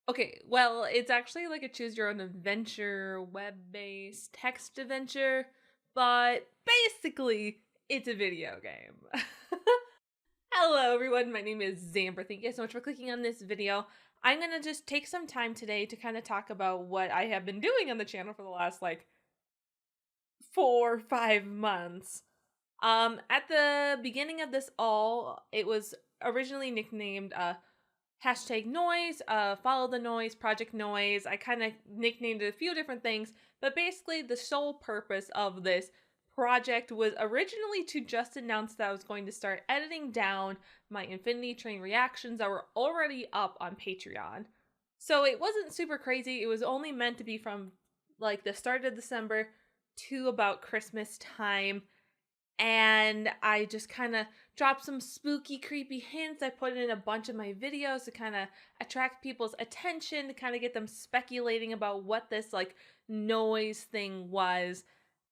Okay, well, it's actually like a choose your own adventure, web-based text adventure, but basically, it's a video game. Hello, everyone. My name is Zamber. Thank you so much for clicking on this video. I'm going to just take some time today to kind of talk about what I have been doing on the channel for the last, 4 or 5 months. At the beginning of this all, it was originally nicknamed, hashtag noise, follow the noise, project noise. I kind of nicknamed it a few different things, but basically the sole purpose of this project was originally to just announce that I was going to start editing down my Infinity Train reactions that were already up on Patreon. So it wasn't super crazy. It was only meant to be from like the start of December to about Christmas time. And I just kind of dropped some spooky, creepy hints. I put in a bunch of my videos to kind of attract people's attention, to kind of get them speculating about what this noise thing was.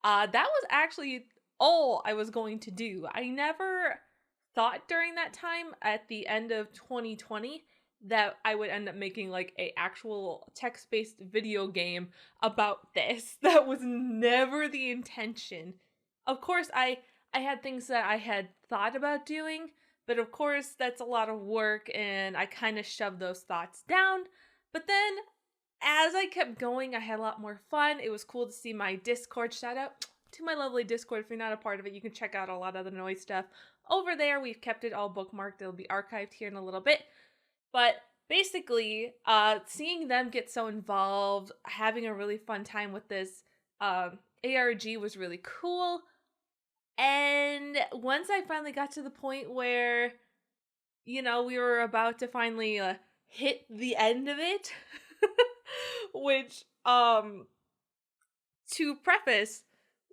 That was actually all I was going to do. I never thought during that time at the end of 2020 that I would end up making a actual text-based video game about this. That was never the intention. Of course, I had things that I had thought about doing, but of course that's a lot of work and I kind of shoved those thoughts down. But then as I kept going, I had a lot more fun. It was cool to see my Discord. Shout out to my lovely Discord. If you're not a part of it, you can check out a lot of the noise stuff over there. We've kept it all bookmarked. It'll be archived here in a little bit. But basically, seeing them get so involved, having a really fun time with this ARG was really cool. And once I finally got to the point where, we were about to finally hit the end of it, which, to preface,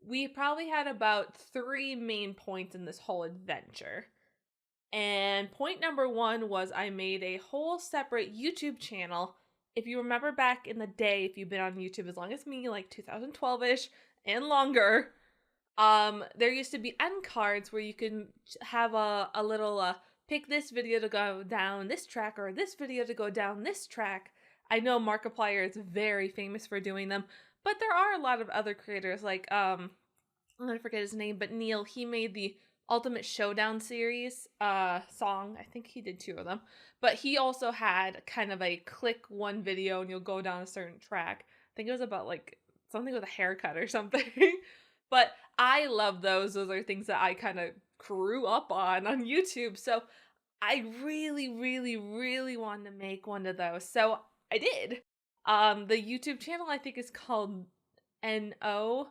we probably had about 3 main points in this whole adventure. And point number 1 was I made a whole separate YouTube channel. If you remember back in the day, if you've been on YouTube as long as me, 2012-ish and longer, there used to be end cards where you can have a little, pick this video to go down this track or this video to go down this track. I know Markiplier is very famous for doing them, but there are a lot of other creators I'm gonna forget his name, but Neil, he made the Ultimate Showdown series, song. I think he did 2 of them, but he also had kind of a click one video and you'll go down a certain track. I think it was about something with a haircut or something. But I love those. Those are things that I kind of grew up on YouTube. So I really, really, really wanted to make one of those. So I did. The YouTube channel I think is called NOISE,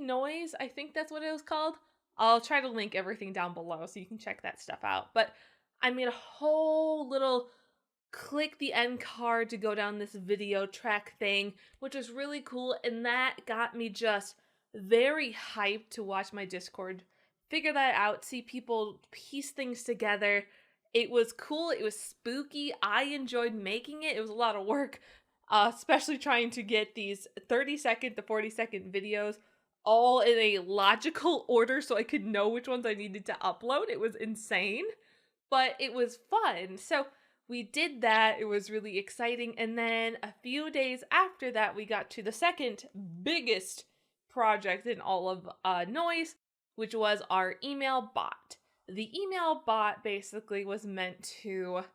Noise. I think that's what it was called. I'll try to link everything down below so you can check that stuff out. But I made a whole little click the end card to go down this video track thing, which was really cool, and that got me just very hyped to watch my Discord figure that out, see people piece things together. It was cool, it was spooky, I enjoyed making it. It was a lot of work, especially trying to get these 30-second to 40-second videos all in a logical order so I could know which ones I needed to upload. It was insane, but it was fun. So we did that. It was really exciting. And then a few days after that, we got to the second biggest project in all of noise, which was our email bot. The email bot basically was meant to,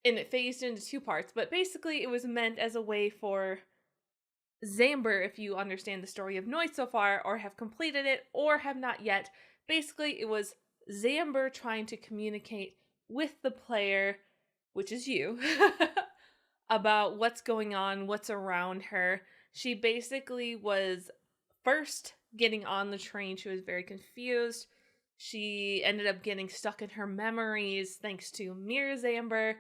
and it phased into 2 parts, but basically it was meant as a way for Zamber, if you understand the story of noise so far, or have completed it, or have not yet. Basically, it was Zamber trying to communicate with the player, which is you, about what's going on, what's around her. She basically was first getting on the train. She was very confused. She ended up getting stuck in her memories thanks to Mirror Zamber.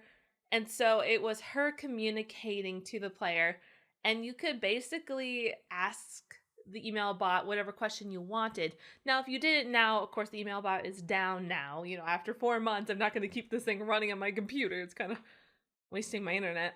And so it was her communicating to the player. And you could basically ask the email bot whatever question you wanted. Now, if you didn't now, of course, the email bot is down now. After 4 months, I'm not going to keep this thing running on my computer. It's kind of wasting my internet.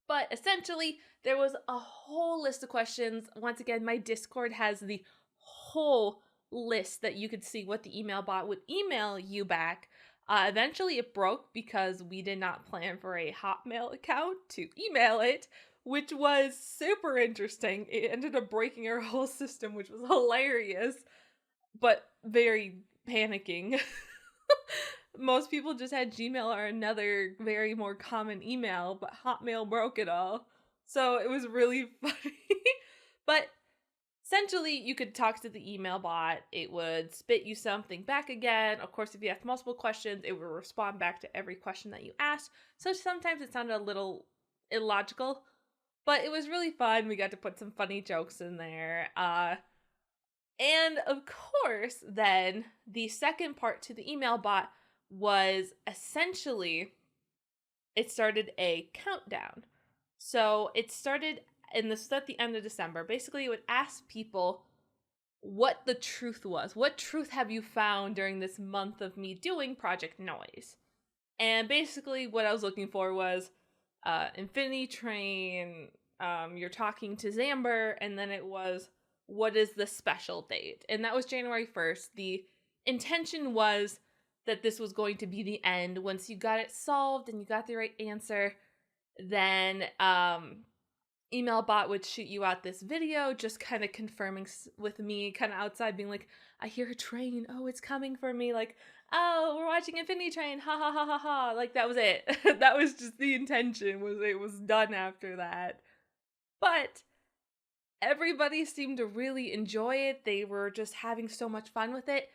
But essentially, there was a whole list of questions. Once again, my Discord has the whole list that you could see what the email bot would email you back Eventually it broke because we did not plan for a Hotmail account to email it, which was super interesting. It ended up breaking our whole system, which was hilarious, but very panicking. Most people just had Gmail or another very more common email, but Hotmail broke it all. So it was really funny. But essentially, you could talk to the email bot. It would spit you something back again. Of course, if you asked multiple questions, it would respond back to every question that you asked. So sometimes it sounded a little illogical, but it was really fun. We got to put some funny jokes in there. And of course, then the second part to the email bot was essentially, it started a countdown. So it started, and this was at the end of December. Basically, it would ask people what the truth was. What truth have you found during this month of me doing Project Noise? And basically what I was looking for was Infinity Train, you're talking to Zamber, and then it was, what is the special date? And that was January 1st. The intention was that this was going to be the end. Once you got it solved and you got the right answer, then email bot would shoot you out this video just kind of confirming with me kind of outside being like, I hear a train, oh, it's coming for me, like, oh, we're watching Infinity Train, ha ha ha ha ha. Like, that was it. That was just the intention, was it was done after that. But everybody seemed to really enjoy it. They were just having so much fun with it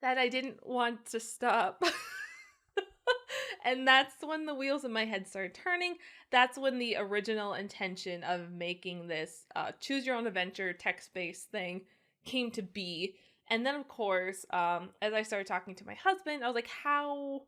that I didn't want to stop. And that's when the wheels in my head started turning. That's when the original intention of making this choose your own adventure text-based thing came to be. And then, of course, as I started talking to my husband, I was like, how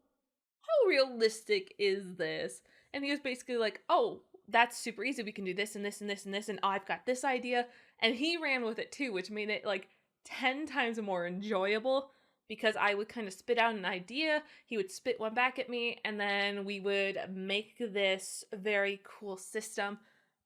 realistic is this? And he was basically like, oh, that's super easy. We can do this and this and this and this. And oh, I've got this idea. And he ran with it too, which made it like 10 times more enjoyable. Because I would kind of spit out an idea, he would spit one back at me, and then we would make this very cool system.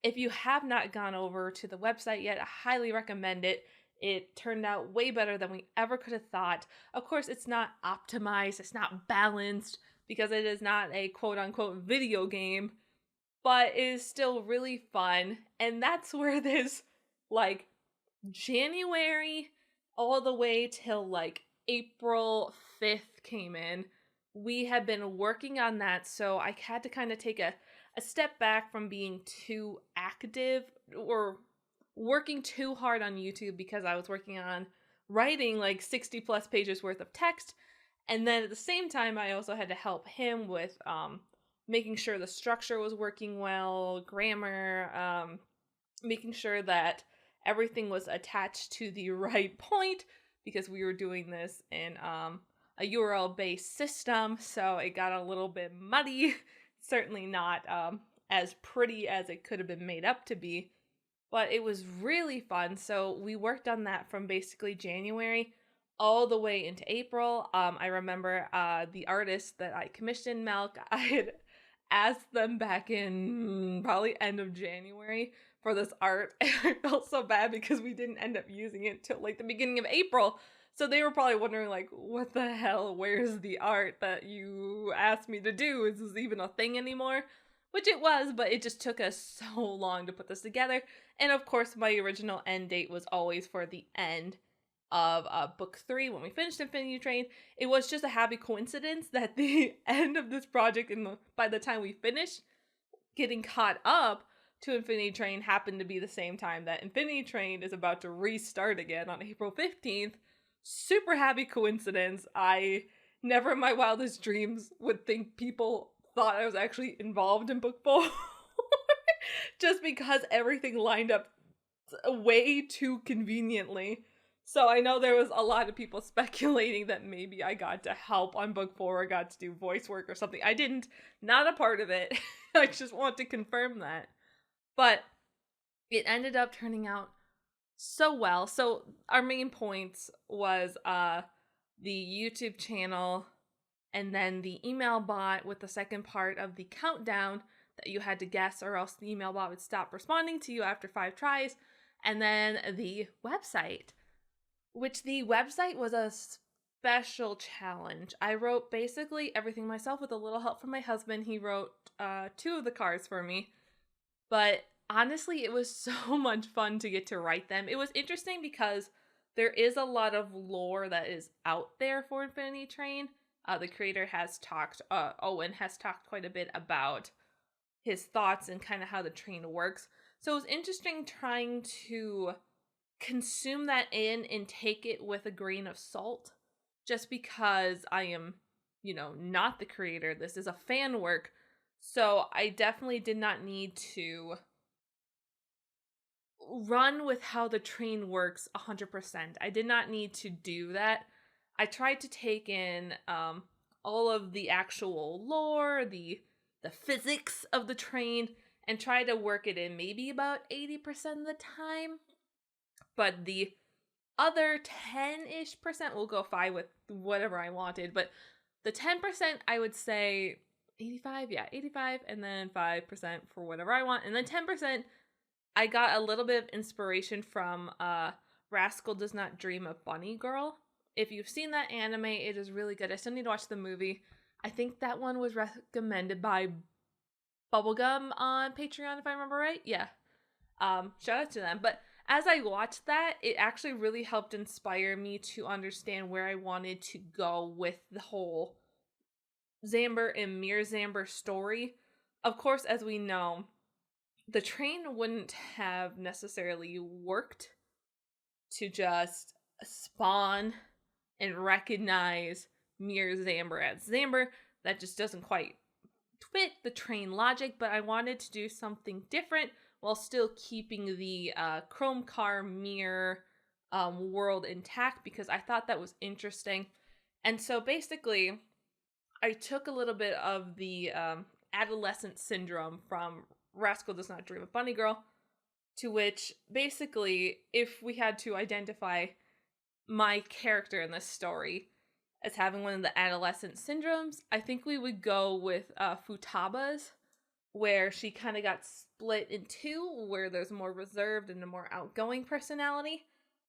If you have not gone over to the website yet, I highly recommend it. It turned out way better than we ever could have thought. Of course, it's not optimized, it's not balanced, because it is not a quote-unquote video game, but it is still really fun. And that's where this, like, January all the way till, like, April 5th came in. We had been working on that, so I had to kind of take a step back from being too active or working too hard on YouTube, because I was working on writing like 60 plus pages worth of text. And then at the same time, I also had to help him with making sure the structure was working well, grammar, making sure that everything was attached to the right point, because we were doing this in a URL-based system, so it got a little bit muddy. Certainly not as pretty as it could have been made up to be, but it was really fun. So we worked on that from basically January all the way into April. I remember the artist that I commissioned, Milk, I had asked them back in probably end of January for this art, and I felt so bad because we didn't end up using it till like the beginning of April. So they were probably wondering, like, what the hell, where's the art that you asked me to do? Is this even a thing anymore? Which it was, but it just took us so long to put this together. And of course, my original end date was always for the end of book 3 when we finished Infinity Train. It was just a happy coincidence that the end of this project, and by the time we finished getting caught up to Infinity Train, happened to be the same time that Infinity Train is about to restart again on April 15th. Super happy coincidence. I never in my wildest dreams would think people thought I was actually involved in book 4. Just because everything lined up way too conveniently. So I know there was a lot of people speculating that maybe I got to help on book 4 or got to do voice work or something. I didn't. Not a part of it. I just want to confirm that. But it ended up turning out so well. So our main points was the YouTube channel, and then the email bot with the second part of the countdown that you had to guess, or else the email bot would stop responding to you after 5 tries, and then the website, which the website was a special challenge. I wrote basically everything myself with a little help from my husband. He wrote 2 of the cards for me. But honestly, it was so much fun to get to write them. It was interesting because there is a lot of lore that is out there for Infinity Train. The creator has talked, Owen has talked quite a bit about his thoughts and kind of how the train works. So it was interesting trying to consume that in and take it with a grain of salt. Just because I am, not the creator. This is a fan work. So I definitely did not need to run with how the train works 100%. I did not need to do that. I tried to take in all of the actual lore, the physics of the train, and try to work it in maybe about 80% of the time. But the other 10-ish% will go 5 with whatever I wanted. But the 10%, I would say 85, 85, and then 5% for whatever I want. And then 10%, I got a little bit of inspiration from Rascal Does Not Dream of Bunny Girl. If you've seen that anime, it is really good. I still need to watch the movie. I think that one was recommended by Bubblegum on Patreon, if I remember right. Yeah. Shout out to them. But as I watched that, it actually really helped inspire me to understand where I wanted to go with the whole Zamber and Mir Zamber story. Of course, as we know, the train wouldn't have necessarily worked to just spawn and recognize Mir Zamber as Zamber. That just doesn't quite fit the train logic, but I wanted to do something different while still keeping the Chrome Car Mir world intact, because I thought that was interesting. And so basically, I took a little bit of the adolescent syndrome from Rascal Does Not Dream of Bunny Girl, to which basically, if we had to identify my character in this story as having one of the adolescent syndromes, I think we would go with Futaba's, where she kind of got split in 2, where there's more reserved and a more outgoing personality.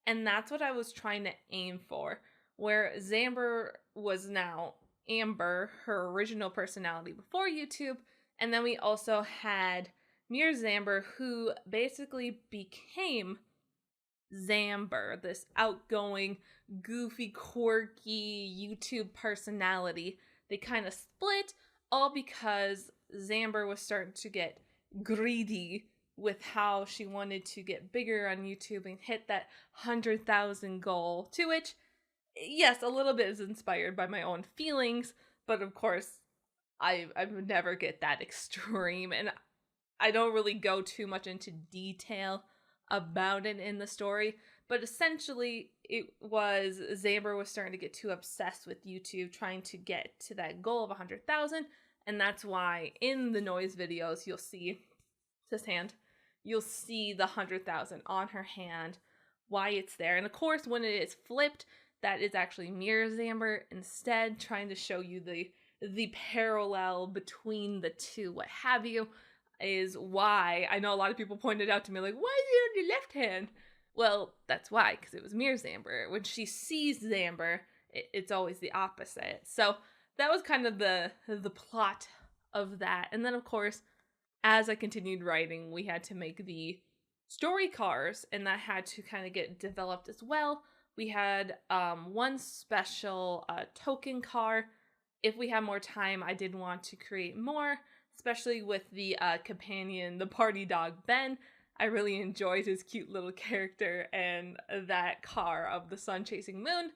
And that's what I was trying to aim for, where Zamber was now Amber, her original personality before YouTube, and then we also had Mir Zamber, who basically became Zamber, this outgoing, goofy, quirky YouTube personality. They kind of split, all because Zamber was starting to get greedy with how she wanted to get bigger on YouTube and hit that 100,000 goal, to which, yes, a little bit is inspired by my own feelings, but of course, I would never get that extreme, and I don't really go too much into detail about it in the story, but essentially it was Zamber was starting to get too obsessed with YouTube, trying to get to that goal of 100,000, and that's why in the noise videos you'll see this hand, you'll see the 100,000 on her hand, why it's there, and of course when it is flipped, that is actually Mir Zamber instead, trying to show you the parallel between the two, what have you, is why I know a lot of people pointed out to me, like, why is it on your left hand? Well, that's why, because it was Mir Zamber. When she sees Zamber, it's always the opposite. So that was kind of the plot of that. And then, of course, as I continued writing, we had to make the story cars, and that had to kind of get developed as well. We had one special token car. If we had more time, I did want to create more, especially with the companion, the party dog, Ben. I really enjoyed his cute little character and that car of the sun chasing moon.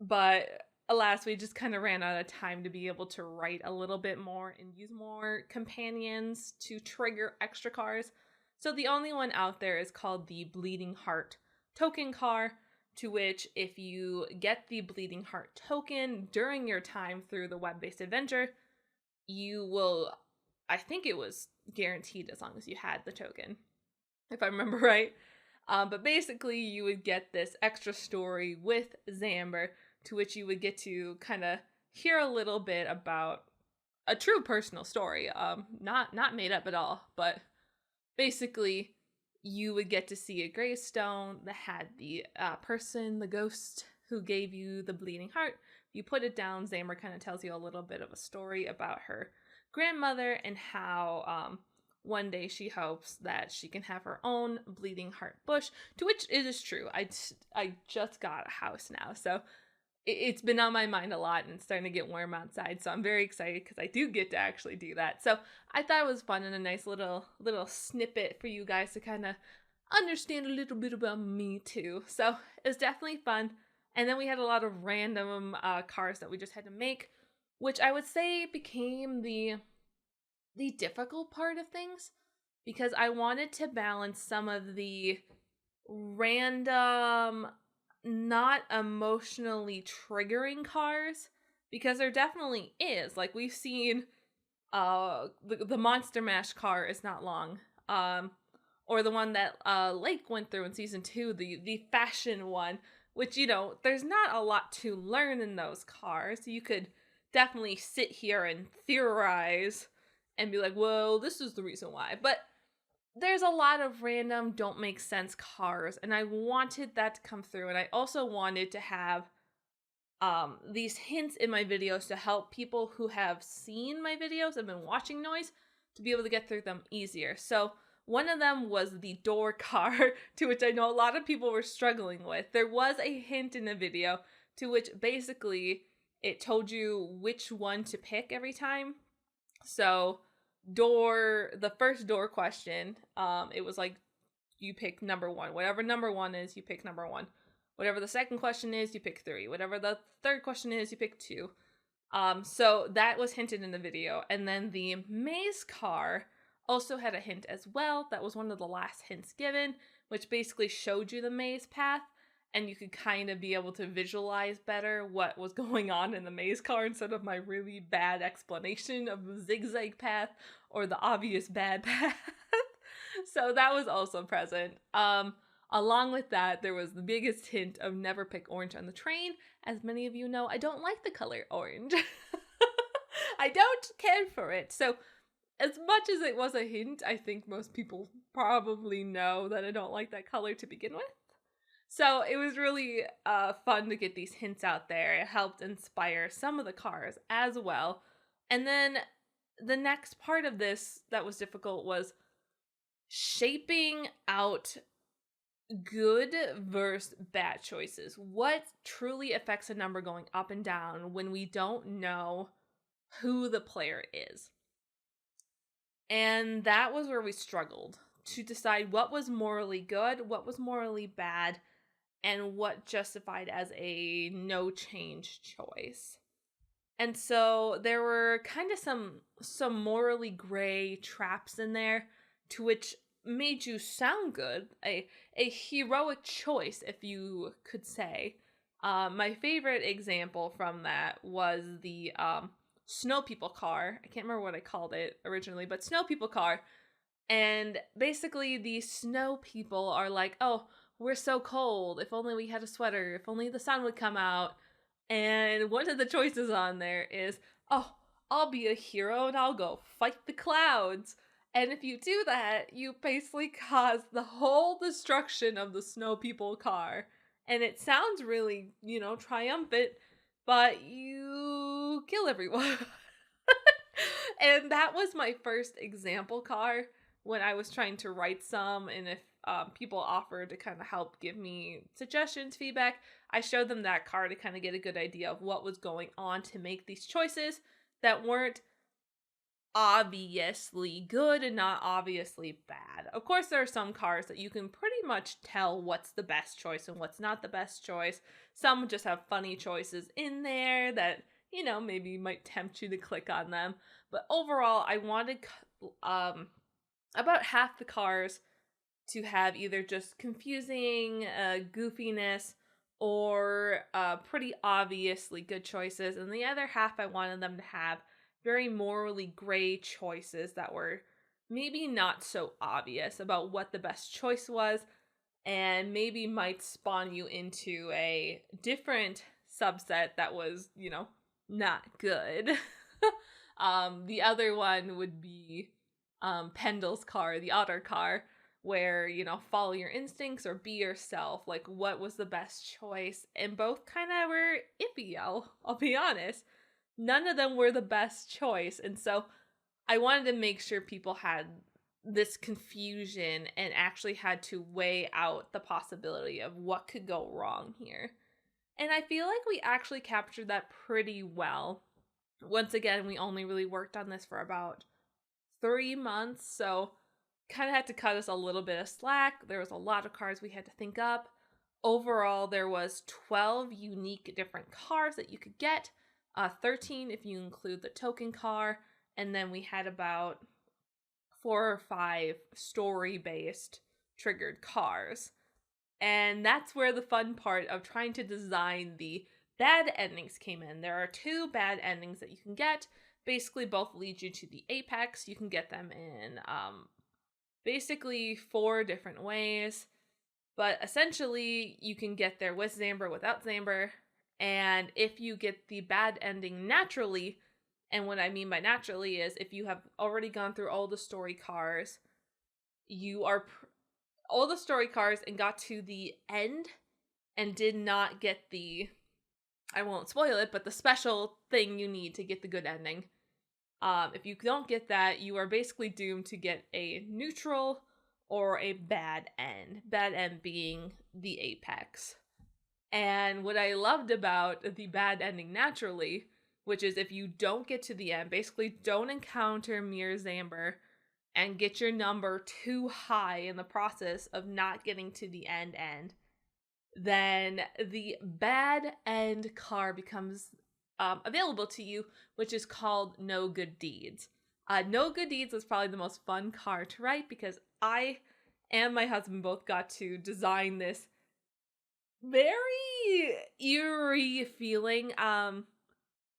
But alas, we just kind of ran out of time to be able to write a little bit more and use more companions to trigger extra cars. So the only one out there is called the Bleeding Heart token car, to which if you get the Bleeding Heart token during your time through the web-based adventure, you will, I think it was guaranteed as long as you had the token, if I remember right. But basically you would get this extra story with Zamber, to which you would get to kind of hear a little bit about a true personal story, not made up at all, but basically you would get to see a gravestone that had the person, the ghost who gave you the bleeding heart. You put it down, Zamber kind of tells you a little bit of a story about her grandmother and how one day she hopes that she can have her own bleeding heart bush, to which it is true. I just got a house now, so it's been on my mind a lot, and it's starting to get warm outside, so I'm very excited because I do get to actually do that. So I thought it was fun and a nice little snippet for you guys to kind of understand a little bit about me too. So it was definitely fun. And then we had a lot of random cars that we just had to make, which I would say became the difficult part of things, because I wanted to balance some of the random, not emotionally triggering cars, because there definitely is. Like, we've seen the Monster Mash car is not long, or the one that Lake went through in season 2, the fashion one, which, you know, there's not a lot to learn in those cars. You could definitely sit here and theorize and be like, well, this is the reason why. But there's a lot of random, don't make sense cars, and I wanted that to come through. And I also wanted to have these hints in my videos to help people who have seen my videos and been watching noise to be able to get through them easier. So one of them was the door car, to which I know a lot of people were struggling with. There was a hint in the video to which basically it told you which one to pick every time. So the first door question, it was like, you pick number 1. Whatever number 1 is, you pick number 1. Whatever the second question is, you pick 3. Whatever the third question is, you pick 2. So that was hinted in the video. And then the maze car also had a hint as well. That was one of the last hints given, which basically showed you the maze path, and you could kind of be able to visualize better what was going on in the maze car instead of my really bad explanation of the zigzag path or the obvious bad path. So that was also present. Along with that, there was the biggest hint of never pick orange on the train. As many of you know, I don't like the color orange. I don't care for it. So as much as it was a hint, I think most people probably know that I don't like that color to begin with. So it was really fun to get these hints out there. It helped inspire some of the cars as well. And then the next part of this that was difficult was shaping out good versus bad choices. What truly affects a number going up and down when we don't know who the player is? And that was where we struggled to decide what was morally good, what was morally bad, and what justified as a no change choice. And so there were kind of some morally gray traps in there, to which made you sound good, a heroic choice, if you could say. My favorite example from that was the Snow People car. I can't remember what I called it originally, but Snow People car. And basically the snow people are like, oh, we're so cold. If only we had a sweater. If only the sun would come out. And one of the choices on there is, oh, I'll be a hero and I'll go fight the clouds. And if you do that, you basically cause the whole destruction of the Snow People car. And it sounds really, triumphant, but you kill everyone. And that was my first example car when I was trying to write some, and if people offered to kind of help give me suggestions, feedback, I showed them that car to kind of get a good idea of what was going on to make these choices that weren't obviously good and not obviously bad. Of course, there are some cars that you can pretty much tell what's the best choice and what's not the best choice. Some just have funny choices in there that, maybe might tempt you to click on them. But overall, I wanted about half the cars to have either just confusing goofiness or pretty obviously good choices, and the other half I wanted them to have very morally gray choices that were maybe not so obvious about what the best choice was, and maybe might spawn you into a different subset that was, not good. The other one would be Pendle's car, the otter car, where, you know, follow your instincts or be yourself. Like, what was the best choice? And both kind of were iffy, I'll be honest. None of them were the best choice. And so I wanted to make sure people had this confusion and actually had to weigh out the possibility of what could go wrong here. And I feel like we actually captured that pretty well. Once again, we only really worked on this for about 3 months, so kind of had to cut us a little bit of slack. There was a lot of cards we had to think up. Overall, there was 12 unique different cards that you could get, 13 if you include the token car, and then we had about 4 or 5 story-based triggered cars. And that's where the fun part of trying to design the bad endings came in. There are 2 bad endings that you can get. Basically, both lead you to the apex. You can get them in basically 4 different ways. But essentially, you can get there with Zamber, without Zamber. And if you get the bad ending naturally, and what I mean by naturally is if you have already gone through all the story cars, you are all the story cars and got to the end and did not get the, I won't spoil it, but the special thing you need to get the good ending. If you don't get that, you are basically doomed to get a neutral or a bad end. Bad end being the apex. And what I loved about the bad ending naturally, which is if you don't get to the end, basically don't encounter Mir Zamber and get your number too high in the process of not getting to the end, then the bad end car becomes available to you, which is called No Good Deeds. No Good Deeds was probably the most fun car to write because I and my husband both got to design this very eerie feeling.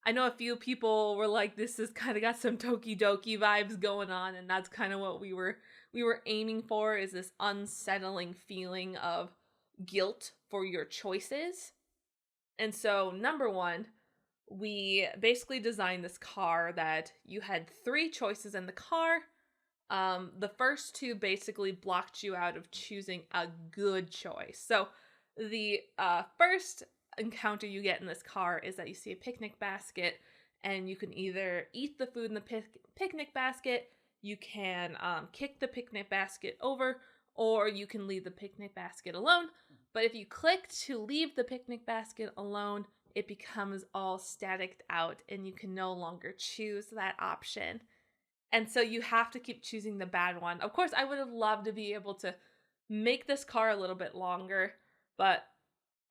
I know a few people were like, this has kind of got some Tokidoki vibes going on, and that's kind of what we were aiming for, is this unsettling feeling of guilt for your choices. And so, number 1, we basically designed this car that you had 3 choices in the car. The first 2 basically blocked you out of choosing a good choice. So the first encounter you get in this car is that you see a picnic basket, and you can either eat the food in the picnic basket, you can kick the picnic basket over, or you can leave the picnic basket alone. But if you click to leave the picnic basket alone, it becomes all staticked out and you can no longer choose that option. And so you have to keep choosing the bad one. Of course, I would have loved to be able to make this car a little bit longer, but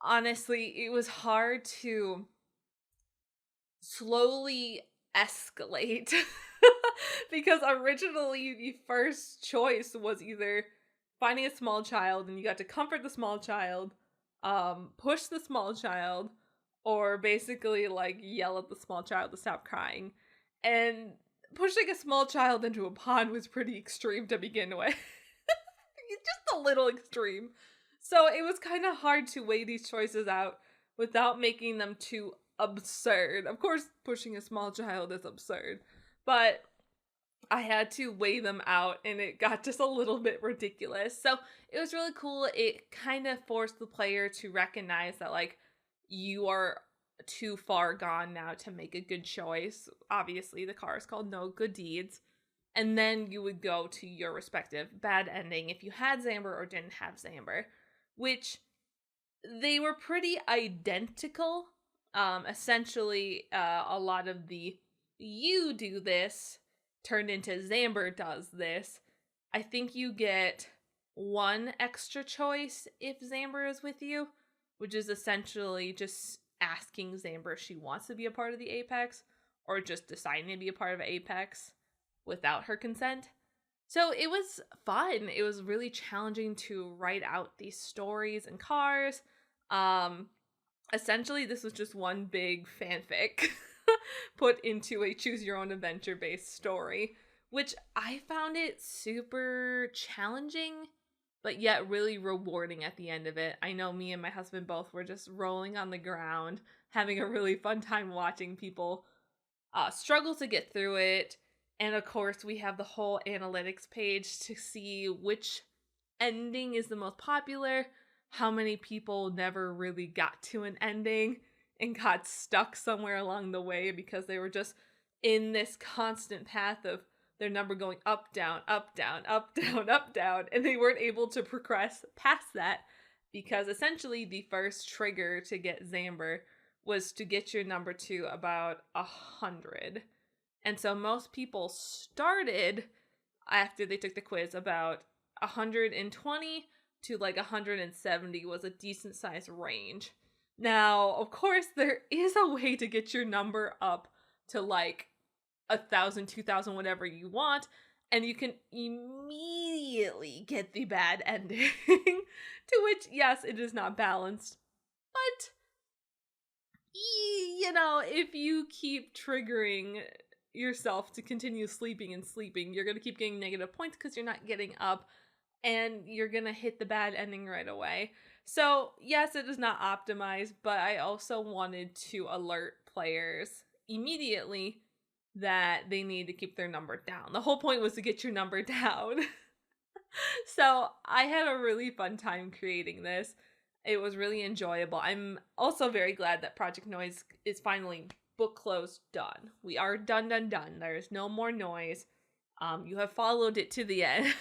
honestly, it was hard to slowly escalate because originally the first choice was either finding a small child and you got to comfort the small child, push the small child, or basically like yell at the small child to stop crying. And pushing a small child into a pond was pretty extreme to begin with. Just a little extreme. So it was kind of hard to weigh these choices out without making them too absurd. Of course, pushing a small child is absurd, but I had to weigh them out and it got just a little bit ridiculous. So it was really cool. It kind of forced the player to recognize that, like, you are too far gone now to make a good choice. Obviously, the car is called No Good Deeds. And then you would go to your respective bad ending if you had Zamber or didn't have Zamber, which they were pretty identical. Essentially, a lot of the you do this turned into Zamber does this. I think you get 1 extra choice if Zamber is with you, which is essentially just asking Zamber if she wants to be a part of the Apex, or just deciding to be a part of Apex without her consent. So it was fun. It was really challenging to write out these stories and cars. Essentially, this was just one big fanfic put into a choose your own adventure based story, which I found it super challenging, but yet really rewarding at the end of it. I know me and my husband both were just rolling on the ground, having a really fun time watching people struggle to get through it. And of course, we have the whole analytics page to see which ending is the most popular, how many people never really got to an ending and got stuck somewhere along the way because they were just in this constant path of their number going up, down, up, down, up, down, up, down, and they weren't able to progress past that because essentially the first trigger to get Zamber was to get your number to about 100. And so most people started, after they took the quiz, about 120 to like 170 was a decent sized range. Now, of course, there is a way to get your number up to like 1,000, 2,000, whatever you want, and you can immediately get the bad ending. To which, yes, it is not balanced, but you know, if you keep triggering yourself to continue sleeping and sleeping, you're going to keep getting negative points because you're not getting up, and you're going to hit the bad ending right away. So yes, it is not optimized, but I also wanted to alert players immediately that they need to keep their number down. The whole point was to get your number down. So I had a really fun time creating this. It was really enjoyable. I'm also very glad that Project Noise is finally book closed done. We are done. There's no more noise. You have followed it to the end.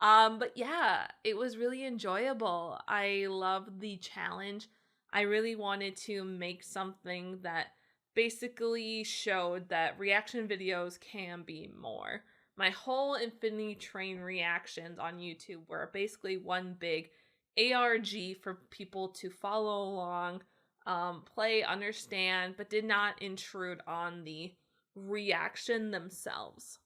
But yeah, it was really enjoyable. I loved the challenge. I really wanted to make something that basically showed that reaction videos can be more. My whole Infinity Train reactions on YouTube were basically one big ARG for people to follow along, play, understand, but did not intrude on the reaction themselves.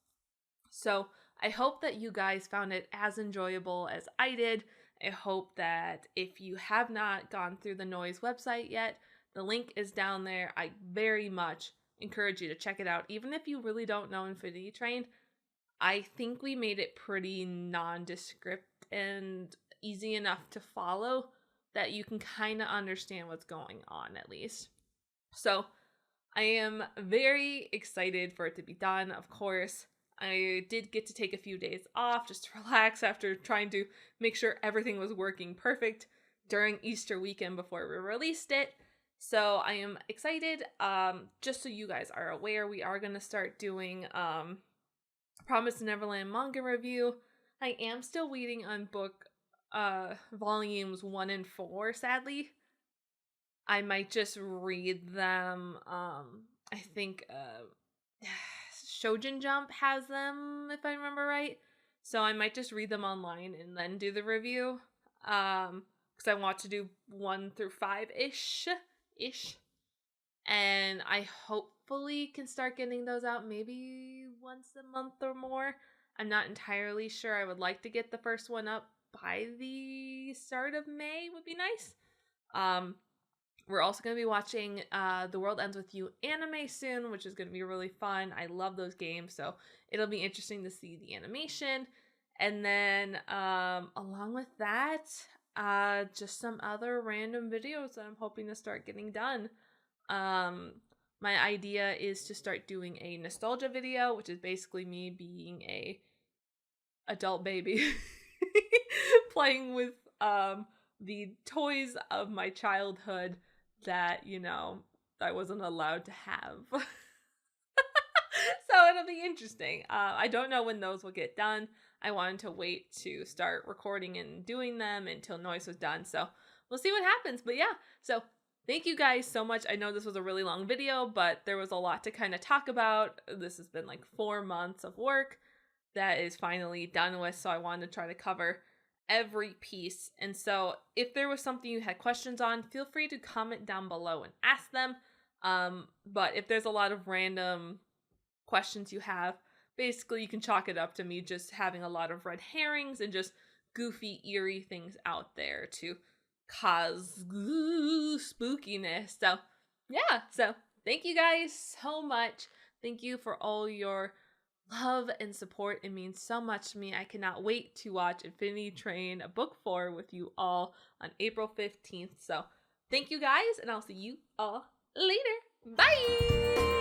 So I hope that you guys found it as enjoyable as I did. I hope that if you have not gone through the Noise website yet, the link is down there. I very much encourage you to check it out. Even if you really don't know Infinity Train, I think we made it pretty nondescript and easy enough to follow that you can kind of understand what's going on at least. So I am very excited for it to be done, of course. I did get to take a few days off just to relax after trying to make sure everything was working perfect during Easter weekend before we released it. So I am excited. Just so you guys are aware, we are going to start doing Promised Neverland manga review. I am still waiting on book volumes 1 and 4, sadly. I might just read them. I think Shoujin Jump has them, if I remember right. So I might just read them online and then do the review. Because I want to do 1 through 5-ish. And I hopefully can start getting those out maybe once a month or more. I'm not entirely sure. I would like to get the first one up by the start of May would be nice. We're also going to be watching The World Ends With You anime soon, which is going to be really fun. I love those games, so it'll be interesting to see the animation. And then along with that, just some other random videos that I'm hoping to start getting done. My idea is to start doing a nostalgia video, which is basically me being a adult baby playing with the toys of my childhood that, you know, I wasn't allowed to have. So it'll be interesting. I don't know when those will get done. I wanted to wait to start recording and doing them until Noise was done. So we'll see what happens. But yeah, so thank you guys so much. I know this was a really long video, but there was a lot to kind of talk about. This has been like 4 months of work that is finally done with. So I wanted to try to cover every piece. And so if there was something you had questions on, feel free to comment down below and ask them. But if there's a lot of random questions you have, basically you can chalk it up to me just having a lot of red herrings and just goofy, eerie things out there to cause spookiness. So yeah, so thank you guys so much. Thank you for all your love and support. It means so much to me. I cannot wait to watch Infinity Train Book 4 with you all on April 15th. So thank you guys, and I'll see you all later. Bye!